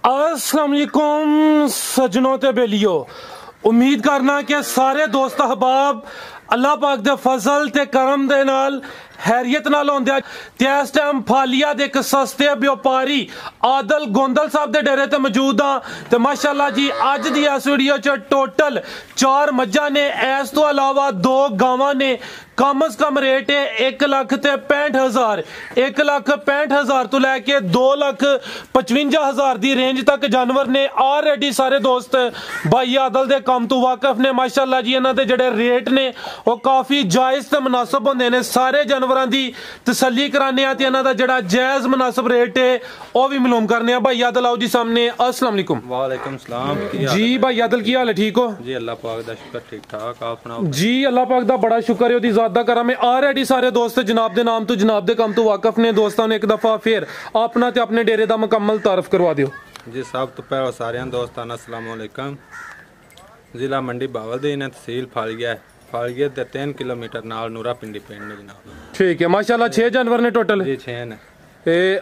अस्सलाम वालेकुम सजनों ते बेलियो। उम्मीद करना कि सारे दोस्त अहबाब अल्लाह पाक दे फजल ते करम दे नाल हैरियत नाल होंदे ते इस टाइम फालिया दे एक सस्ते व्यापारी आदल गोंदल साहब दे डेरे ते मौजूद हाँ ते माशाल्लाह जी अज दी इस वीडियो च टोटल 4 मज्जां ने, इस तो अलावा 2 गावां ने। कम अज कम रेट है 1,65,000, 1,65,000 तो लैके 2,55,000 दी रेंज तक जानवर ने। ऑलरेडी सारे दोस्त भाई आदल दे काम तो वाकफ ने। माशाल्लाह जी इन्हां दे जेड़े रेट ने वो काफी जायज ते मुनासिब होंदे ने। सारे जानवरां दी तसल्ली कराने आ ते इन्हां दा जेड़ा जायज मुनासिब रेट है वो भी मालूम करने आ। भाई आदल आओ जी सामने। अस्सलाम वालेकुम। वालेकुम सलाम जी भाई आदल की हाल है? ठीक हो जी? अल्लाह पाक दा शुक्र, ठीक ठाक। आप सुनाओ जी? अल्लाह पाक दा बड़ा शुक्र है, ओदी ज़ात दा करम है। ऑलरेडी सारे दोस्त जनाब दे नाम तो जनाब दे काम तो वाकफ ने। दोस्तों ने एक दफा फिर अपना ते अपने डेरे दा मुकम्मल तारफ करवा दियो जी। सब तो पहले सारे दोस्तां नू अस्सलाम वालेकुम। जिला मंडी बावलदीन है, तहसील फालिया दे 3 किलोमीटर नाल नूरा पिंडी पिंड ने जनाब। ठीक है माशाल्लाह। 6 जानवर ने टोटल जी, 6 ने।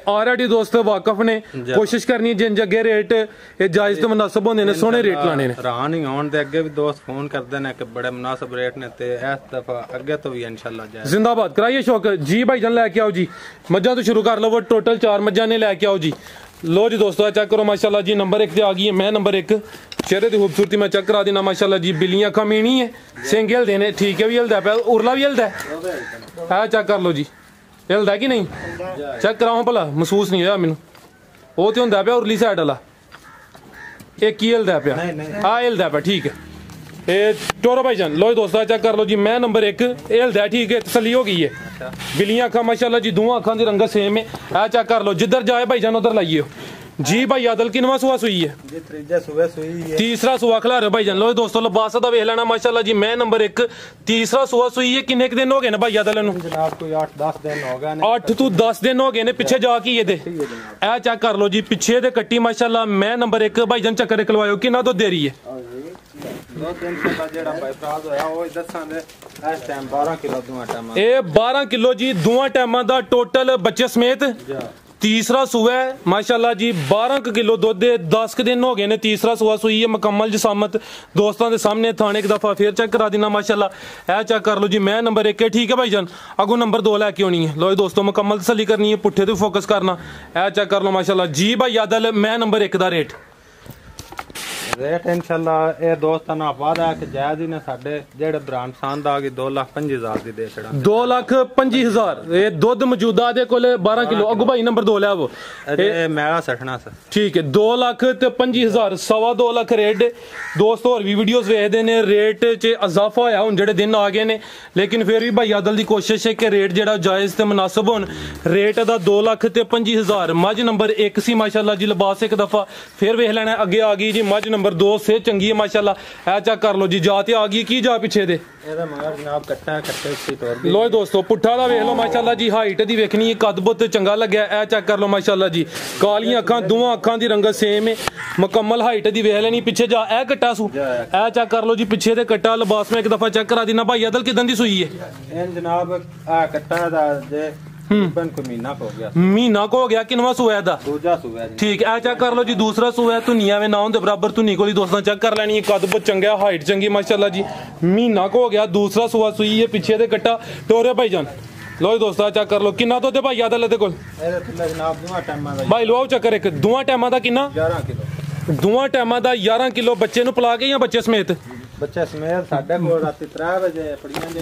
ऑलरेडी दोस्त वाकफ ने। कोशिश करनी जिन जगह रेट जायज ते मुनासिब होंदे ने, सोहने रेट लाने ने। हैरान ही होण दे अगे भी दोस्त फोन करदे ने कि बड़े मुनासिब रेट ने ते इस दफा अगे तो भी इंशाल्लाह जाए। जिंदाबाद कराइए शौक जी। भाईजान लेके आओ जी, मज्जां तो शुरू कर लो। वो टोटल 4 मज्जां ने, लेके आओ जी। लो जी दोस्तों चेक करो माशाल्लाह जी। नंबर 1 ते आ गई है, मैं नंबर 1। चेहरे की खूबसूरती मैं चेक करा देना माशाल्लाह जी। बिल्लियां अखा मीनी है, सिंग हिलदे ने। ठीक है भी हिलदा पे, उरला भी हिलदा है। चेक कर लो जी, हिलदा कि नहीं चेक कराओ भला। महसूस नहीं होया मैनू। वो तो होंदा पे उरली साइड वाला, एक ही हिलदा पे। हाँ हिलदा पे, ठीक है। टोरो भाईजान लो दोस्तों चेक कर लो जी। मैं नंबर 1 हिलदा है, ठीक है, तसल्ली हो गई है। बिल्लियां अखा माशाल्लाह जी, दोवां अखां दी रंगत सेम है। चेक कर लो, जिधर जाए भाईजान उधर लाइए जी। भाई आदल किनवा सुआ सुई है? जी, तीसरा सुआ सुई है। तीसरा सुआ खिला रहे भाईजान। लो दोस्तों लिबास दा वेख लेना माशाल्लाह जी। मैं नंबर 1 तीसरा सुआ सुई है। किन्ने दिन हो गए ने भाई आदल नू? जनाब कोई 8-10 दिन हो गए ने। 8 तो 10 दिन हो गए ने। पिछे जा की ये ए चेक कर लो जी, पिछे दे कट्टी माशाल्लाह। मैं नंबर 1 भाईजान चक्कर निकलवाओ। किन्ना दुध दे रही है? 12 किलो जी, दोवां टाइमां दा टोटल बच्चे समेत। तीसरा सुआ है माशाल्लाह जी, 12 किलो दुध दे। 10 दिन हो गए ने तीसरा सुआ सुई है। मुकम्मल जिसामत दोस्तों के सामने थाने एक दफा फिर चेक करा देना माशाल्लाह। ए चेक कर लो जी। मैं नंबर 1 है, ठीक है भाईजान। अगो नंबर 2 लैके आनी है। लो दोस्तों मुकम्मल तसल्ली करनी है, पुट्ठे तो फोकस करना। ए चेक कर लो माशाल्लाह जी। भाई आदल मैं नंबर 1 का रेट इंशाल्लाह ये दोस्तां नाल वादा है कि जायज ही ने। साडे जेड़े ब्रांड पसंद आ गई 2,25,000 दी दे छड़ा। 2,25,000 ये दुध मौजूदा दे कोले 12 किलो। अगो भाई नंबर 2 ले वो मेरा सठना सा, ठीक है। 2,25,000 2.25 लाख रेट। दोस्तों और भी वीडियोस वेखदे ने, रेट च इजाफा होया हुन जेड़े दिन आ गए ने, लेकिन फिर भी भाई आदल दी कोशिश है कि रेट जेड़ा जायज ते मुनासिब होन। रेट दा 2,25,000। मज नंबर 1 सी माशाल्लाह जी। लिबास एक दफा फिर वेख लेना। अगे आ गई जी मज नंबर 2 से चंगी है माशाल्लाह। ए चेक कर लो जी। जाते आ गई की जा पिछे दे लो दोस्तों। पुट्ठा दा वेख लो माशाल्लाह जी। हाइट दी वेखनी, कद बुत चंगा लग्या। ए चेक कर लो माशाल्लाह जी। कालियां अखां, दोवां अखां दी रंगत सेम है। मुकम्मल हाइट दी वेख लेनी। पिछे जा ए कट्टा सू। ए चेक कर लो जी, पिछे दे कट्टा। लिबास में एक दफा चेक करा देना। भाई आदल किदन दी सुई है? जनाब कट्टा दा जे महीना को हो गया। किनवा सुआ दा? दूजा सुआ। ठीक है। चेक कर लो जी। दूसरा सुआ धुनिया में ना होंदे बराबर धुनी को दोस्तों चेक कर लेनी है। कद बहुत चंगा, हाइट चंगी माशाल्लाह जी। महीना को हो गया। दूसरा सुआ सुई है। पिछे दे कट्टा टोरे भाईजान। लो दोस्तों चेक कर लो किन्ना दुध है भाई आदल दे कोल? भाई लो चक्कर एक दोवां टाइमां दा किन्ना? 11 किलो। दोवां टाइमां दा 11 किलो। बच्चे नु पिला के या बच्चे समेत? बच्चे समेत। साडे कोल राती 3 बजे पड़ियां जे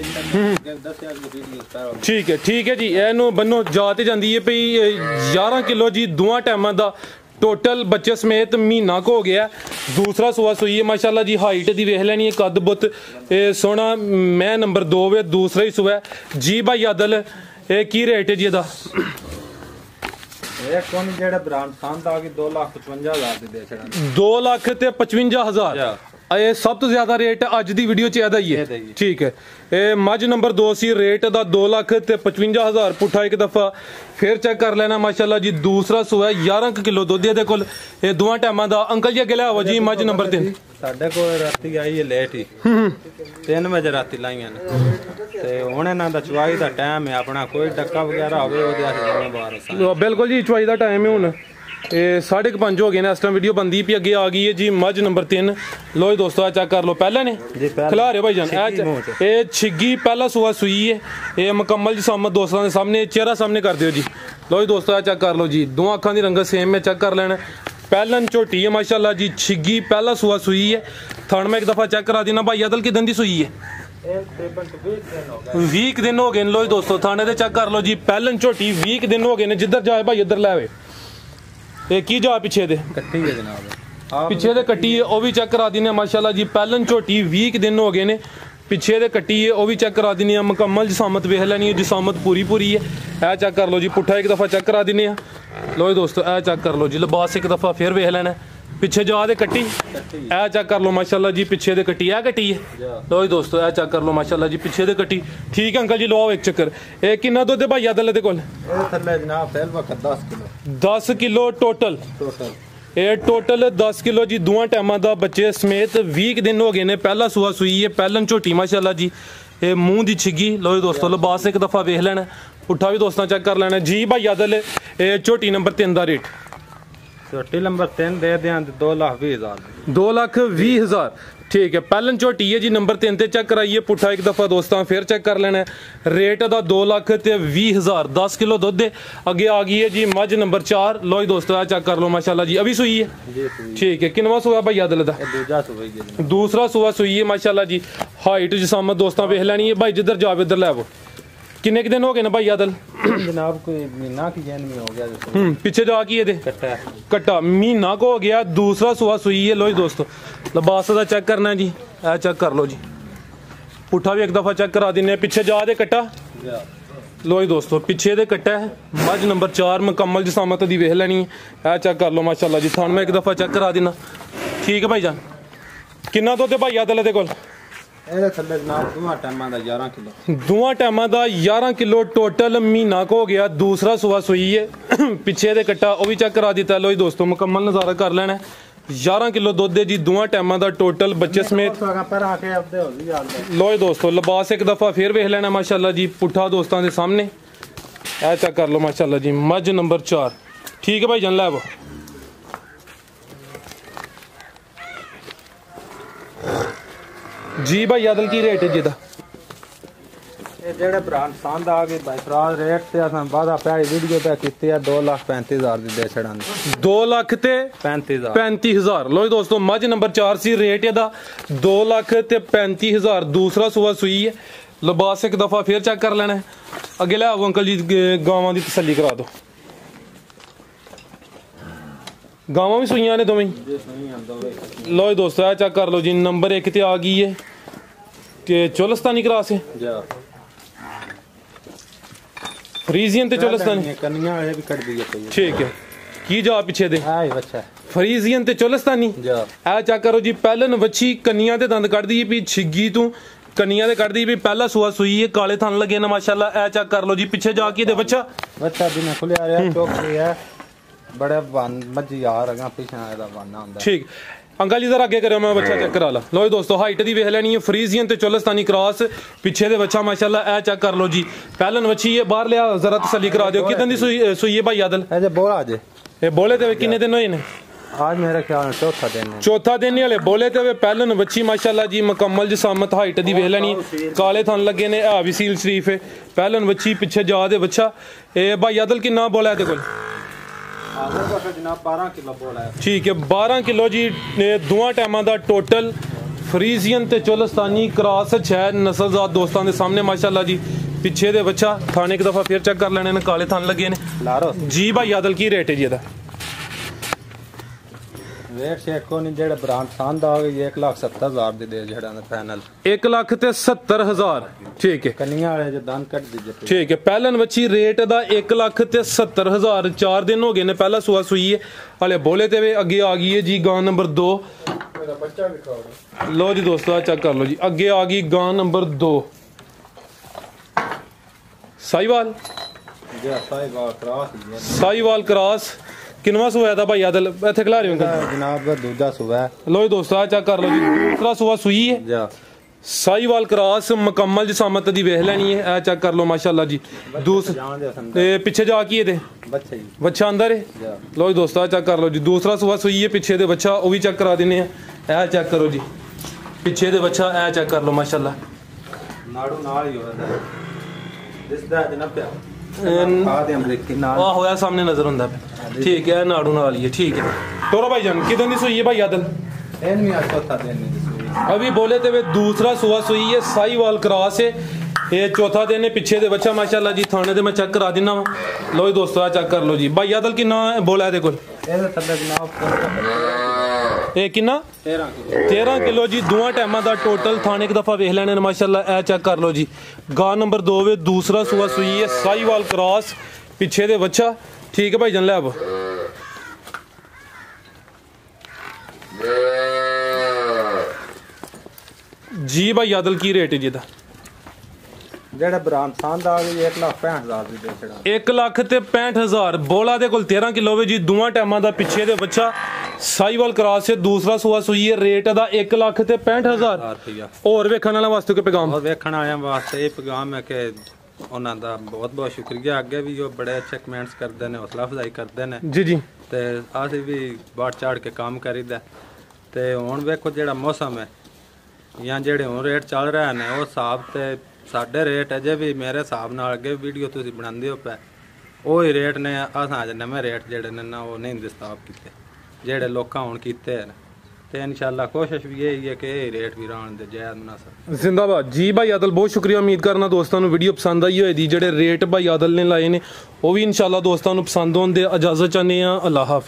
10 वीडियो। ठीक है, ठीक है जी। एनू बन्नो जाते जांदी है भई 11 किलो जी। दोवां टाइमां दा टोटल बच्चे समेत महीना को हो गया। दूसरा सुआ सुई है माशाल्लाह जी। हाइट दी वेख लेनी है, कद बुत सोना। मैं नंबर 2 वे दूसरा ही सुआ जी। भाई आदल की रेट है जी एदा? जेड़ा ब्रांड पसंद आ गई 2,55,000 दी दे छड़ा। 2,55,000 ये सब तो ज्यादा रेट अज दी वीडियो च एदा ही है, ठीक है। मज नंबर 2 सी। रेट दा 2,55,000। पुट्ठा एक दफा फिर चेक कर लेना माशाल्लाह जी। दूसरा सुआ 11 किलो दुध दे कोल। ये दोवां टाइमां दा। अंकल जी अगे लियाओ जी। मज नंबर 3 साडे कोल राती आई है लेट ही 3 बजे राती लाइयां ने ते हुण इन्हां दा चवाई दा टाइम है। अपना कोई डक्का वगैरह होवे ओदे अस बाहर। बिल्कुल जी चवाई दा टाइम है हुण। 5:30 हो गए ने इस टाइम वीडियो बनदी पई अगे आ गई है जी मज नंबर 3 लो जी दोस्तों चेक कर लो पहले ने खिला रहे भाईजान ये छिग्गी पहला सुआ सुई है ये मुकम्मल जिसामत दोस्तों के सामने चेहरा सामने कर दियो जी लो जी दोस्तों चेक कर लो जी दो अखां दी रंगत सेम में चेक कर लेना पहलन झोटी है माशाल्लाह जी छिग्गी पहला सुआ सुई है थन में एक दफा चेक करा देना भाई अदल किदन दी सुई है 20 दिन हो गए लो जी दोस्तों थाने दे चेक कर लो जी पहलन झोटी 20 दिन हो गए ने जिधर जाए भाई उधर लावे ये की जा पिछे दे कट्टी है जनाब पिछे दे कट्टी है वो भी चेक करा देने माशाल्लाह जी पहलन झोटी 20 दिन हो गए ने पिछे दे कट्टी है वो भी चेक करा देनी है मुकम्मल जिसामत वेख लैनी है जिसामत पूरी पूरी है ए चेक कर लो जी पुट्ठा एक दफा चेक करा देने लो जी दोस्तों ए चेक कर लो जी लिबास एक दफा फिर वेख लेना पिछे जा दे कट्टी ए चेक कर लो माशाल्लाह जी पिछे दे कट्टी है कट्टी है लो जी दोस्तों ए चेक कर लो माशाल्लाह जी पिछे दे कट्टी ठीक है अंकल जी लो एक चक्कर ए कितना दुध है भाई अदल दे कोल जनाब पहल वक्त 10 किलो टोटल ये टोटल 10 किलो जी दुआ टाइम का बच्चे समेत 20 दिन हो गए ने पहला सुआ सुई है पहलन झोटी माशाल्लाह जी ये मुंह दी छिग्गी लो जी दोस्तों लिबास एक दफा वेख लेना पुट्ठा भी दोस्तों चेक कर लेना जी भाई अदल झोटी नंबर 3 का रेट झोटी नंबर 3 दे दें 2,20,000 2,20,000 ठीक है पहलन झोटी है जी नंबर 3 ते चेक कराइए पुट्ठा एक दफा दोस्तों फिर चेक कर लेना रेट दा 2,20,000 10 किलो दुध दे अगे आ गई है जी मज नंबर 4 लो जी दोस्तों चेक कर लो माशाल्लाह जी अभी सुई है ठीक है किनवा सुआ भाई अदल दा दूसरा सुआ सुई है माशाल्लाह जी हाइट जिसामत दोस्तों वेख लैनी है भाई जिधर जावे उधर लैवो किन्ने दिन हो गए ना भाई अदल जनाब कोई महीना की जैन में हो गया पीछे जा की दे कट्टा महीना को हो गया दूसरा सुआ सुई है लो जी दोस्तों लिबास का चेक करना है जी ए चेक कर लो जी पुट्ठा भी एक दफा चेक करा देने पीछे जा दे कट्टा लो जी दोस्तों पीछे दे कट्टा है मज नंबर 4 मुकम्मल जिसामत दी वेख लैनी है ए चेक कर लो माशाल्लाह जी थान में एक दफा चेक करा देना ठीक है भाई जान किन्ना दुध है भाई अदल दे कोल दुआ टाइम का 11 किलो टोटल महीना को हो गया दूसरा सुआ सुई है पिछे दे कट्टा वो भी चेक करा दिता लो जी दोस्तों मुकम्मल नजारा कर लेना 11 किलो दुध है जी दुआ टाइम का टोटल बच्चे समेत लो जी दोस्तों लिबास एक दफा फिर वेख लेना माशाल्लाह जी पुट्ठा दोस्तों के सामने ए चेक कर लो माशाल्लाह जी मज नंबर 4 ठीक है भाई जान लै जी भाई अदल की रेट है जी दा जेड़े भरा पसंद आ गए भाई फराज रेट ते असां वादा पहली वीडियो पे कीती है 2,35,000 दी दे छड़ांगे 2,35,000 लो दोस्तों मज नंबर 4 सी रेट एदा 2,35,000 दूसरा सुआ सुई है लिबास एक दफा फिर चेक कर लेना है अगे ले आओ अंकल जी गावां दी तसल्ली करा दो गावां भी सुइयां ने दोवें लो दोस्तों चेक कर लो जी नंबर 1 ते आ गई है कि चोलस्तानी क्रॉस है फ्रीजियन ते चोलस्तानी कन्या है भी कट दी है ठीक है की जा पीछे दे हां बच्चा फ्रीजियन ते चोलस्तानी आ चेक करो जी पहलन वच्छी कन्या ते दंद कट दी भी छिग्गी तू कन्या ते कट दी भी पहला सुआ सुई है काले थन लगे ना माशाल्लाह ए चेक कर लो जी पीछे जाके दे बच्चा दिन खुले आ रहा चौक है बड़े मजी यार अगा पीछे आया वाना हुंदा ठीक अंकल जी जरा आगे करो मैं बच्चा चेक करा ला लो दोस्तों हाइट दी वेख लैनी है फ्रीजियन ते चोलस्तानी क्रॉस पीछे दे बच्चा माशाल्लाह ए चेक कर लो जी पहलन वच्छी है बाहर लिया जरा तसल्ली करा दियो कितन दी सुई है भाई अदल ए बोला जे ए बोले ते कितने दिन होए ने आज मेरा ख्याल चौथा दिन वाले बोले ते पहलन वच्छी माशाल्लाह जी मुकम्मल जिसामत हाइट दी वेख लैनी काले थन लगे ने आ भी सील शरीफ है पहलन वच्छी पीछे जा दे बच्चा ए भाई अदल कितना बोला है ते कोल ठीक है 12 किलो जी दुआ टाइम का टोटल फ्रीजियन ते चोलस्तानी क्रॉस 6 नस्लजात दोस्तों के सामने माशाल्लाह जी पीछे दे बच्चा थाने एक दफा फिर चेक कर लेने काले थान लगे ने जी भाई अदल की रेट है जी दा रेट शेट को नहीं जेड़ा ब्रांड पसंद आ गई 1,70,000 दी दे जेड़ा फाइनल 1,70,000 ठीक है कन्या वाले जो दान कट दीजिए ठीक है पहलन वच्छी रेट दा 1,70,000 4 दिन हो गए ने पहला सुआ सुई है हले बोले ते अगे आ गई है जी गां नंबर 2 लो जी दोस्तों चेक कर लो जी अगे आ गई गां नंबर 2 साहिवाल क्रॉस किनवा सुआ था भाई अदल इत्थे खिला रहे हो जनाब दूजा सुआ लो जी दोस्तों चेक कर लो जी दूसरा सुआ सुई है ਸਾਈਵਾਲ ਕ੍ਰਾਸ ਮੁਕੰਮਲ ਜਿਸਾਮਤ ਦੀ ਵੇਖ ਲੈਣੀ ਹੈ। ਇਹ ਚੈੱਕ ਕਰ ਲਓ ਮਾਸ਼ਾਅੱਲਾ ਜੀ। ਤੇ ਪਿੱਛੇ ਜਾ ਕੀ ਇਹਦੇ ਬੱਚਾ ਅੰਦਰ ਹੈ। ਲੋ ਜੀ ਦੋਸਤੋ ਆ ਚੈੱਕ ਕਰ ਲਓ ਜੀ। ਦੂਸਰਾ ਸੂਆ ਸੂਈ ਹੈ ਪਿੱਛੇ ਦੇ ਬੱਚਾ, ਉਹ ਵੀ ਚੈੱਕ ਕਰਾ ਦਿੰਨੇ ਆ। ਇਹ ਚੈੱਕ ਕਰੋ ਜੀ ਪਿੱਛੇ ਦੇ ਬੱਚਾ, ਇਹ ਚੈੱਕ ਕਰ ਲਓ ਮਾਸ਼ਾਅੱਲਾ। ਨਾੜੂ ਨਾਲ ਹੀ ਹੋਇਆ ਦਿਸਦਾ ਜਨਾਬ ਪਿਆ ਹੋਇਆ ਸਾਹਮਣੇ ਨਜ਼ਰ ਹੁੰਦਾ ਪਿਆ। ਠੀਕ है नाड़ू नाल ही है। ठीक है तोरा भाईजान कितने की सुई है भाई आदल? अभी बोले थे वे दूसरा सुआ सुई है, साहीवाल क्रॉस है, ये चौथा दिन है। पीछे दे बच्चा माशाल्लाह जी थाने दे मैं चेक करा देना वा। लो जी दोस्तों चेक कर लो जी। भाई आदल किन्ना बोला है कोल? ਇਹ ਕਿੰਨਾ 13 ਕਿਲੋ ਜੀ। ਦੋਵਾਂ ਟਾਈਮਾਂ ਦਾ ਟੋਟਲ ਥਾਣੇ ਇੱਕ ਦਫਾ ਵੇਖ ਲੈਣੇ ਮਾਸ਼ਾਅੱਲਾ। ਇਹ ਚੈੱਕ ਕਰ ਲਓ ਜੀ। ਗਾਂ ਨੰਬਰ 2 ਵੇ ਦੂਸਰਾ ਸੂਆ ਸੂਈ ਹੈ, ਸਾਹੀਵਾਲ ਕ੍ਰਾਸ, ਪਿੱਛੇ ਦੇ ਬੱਚਾ। ਠੀਕ ਹੈ ਭਾਈ ਜਨ ਲੈ ਆਬ ਜੀ। ਭਾਈ ਆਦਲ ਕੀ ਰੇਟ ਹੈ ਜੀ ਇਹਦਾ? ਜਿਹੜਾ ਬਰਾਮਸਾਨ ਦਾ 1,65,000 ਦੀ ਦੇ ਛੜਾ 1,65,000। ਬੋਲਾ ਦੇ ਕੋਲ 13 ਕਿਲੋ ਵੇ ਜੀ। ਦੋਵਾਂ ਟਾਈਮਾਂ ਦਾ ਪਿੱਛੇ ਦੇ ਬੱਚਾ, ਸਾਹੀਵਾਲ ਕ੍ਰਾਸ ਹੈ, ਦੂਸਰਾ ਸੂਆ ਸੂਈ ਹੈ। ਰੇਟ ਦਾ 1,65,000 ਰੁਪਇਆ। ਹੋਰ ਵੇਖਣ ਵਾਲਾ ਵਾਸਤੇ ਕੋਈ ਪੈਗਾਮ? ਵੇਖਣ ਵਾਲਿਆਂ ਵਾਸਤੇ ਇਹ ਪੈਗਾਮ ਹੈ ਕਿ ਉਹਨਾਂ ਦਾ ਬਹੁਤ ਬਹੁਤ ਸ਼ੁਕਰੀਆ। ਅੱਗੇ ਵੀ ਉਹ ਬੜੇ ਅੱਛੇ ਕਮੈਂਟਸ ਕਰਦੇ ਨੇ, ਹੌਸਲਾ ਅਫਜ਼ਾਈ ਕਰਦੇ ਨੇ ਜੀ ਜੀ। ਤੇ ਅਸੀਂ ਵੀ ਬਾੜ ਚਾੜ ਕੇ ਕੰਮ ਕਰੀਦਾ। ਤੇ ਹੁਣ ਵੇਖੋ ਜਿਹੜਾ ਮੌਸਮ ਹੈ ਜਾਂ ਜਿਹੜੇ ਹੁਣ ਰੇਟ ਚੱਲ ਰਹੇ ਨੇ ਉਹ ਹਿਸਾਬ ਤੇ ਸਾਡੇ ਰੇਟ ਅਜੇ ਵੀ ਮੇਰੇ ਹਿਸਾਬ ਨਾਲ ਅੱਗੇ ਵੀਡੀਓ ਤੁਸੀਂ ਬਣਾਉਂਦੇ ਹੋ ਪਏ ਉਹ ਹੀ ਰੇਟ ਨੇ। ਅਸਾਂ ਅਜੇ ਨਵੇਂ ਰੇਟ ਜਿਹੜੇ ਨੇ ਨਾ ਉਹ ਨਹੀਂ ਦਸਤਾਬ ਕੀਤੇ ਜਿਹੜੇ ਲੋਕਾਂ ਹੁਣ ਕੀਤੇ ਨੇ। ਤੇ ਇਨਸ਼ਾਅੱਲਾ ਕੋਸ਼ਿਸ਼ ਵੀ ਇਹ ਹੈ ਕਿ ਇਹ ਰੇਟ ਵੀ ਰਹਿਣ ਦੇ ਜਾਇਜ਼ ਮੁਨਾਸਬ। ਜ਼ਿੰਦਾਬਾਦ ਜੀ। ਭਾਈ ਆਦਲ ਬਹੁਤ ਸ਼ੁਕਰੀਆ। ਉਮੀਦ ਕਰਨਾ ਦੋਸਤਾਂ ਨੂੰ ਵੀਡੀਓ ਪਸੰਦ ਆਈ ਹੋਏਗੀ। ਜਿਹੜੇ ਰੇਟ ਭਾਈ ਆਦਲ ਨੇ ਲਾਏ ਨੇ ਉਹ ਵੀ ਇਨਸ਼ਾਅੱਲਾ ਦੋਸਤਾਂ ਨੂੰ ਪਸੰਦ ਹੋਣ ਦੇ ਇਜਾਜ਼ਤ ਚਾਹੁੰਦੇ ਆ। ਅੱਲਾਹ ਹਾਫਿਜ਼।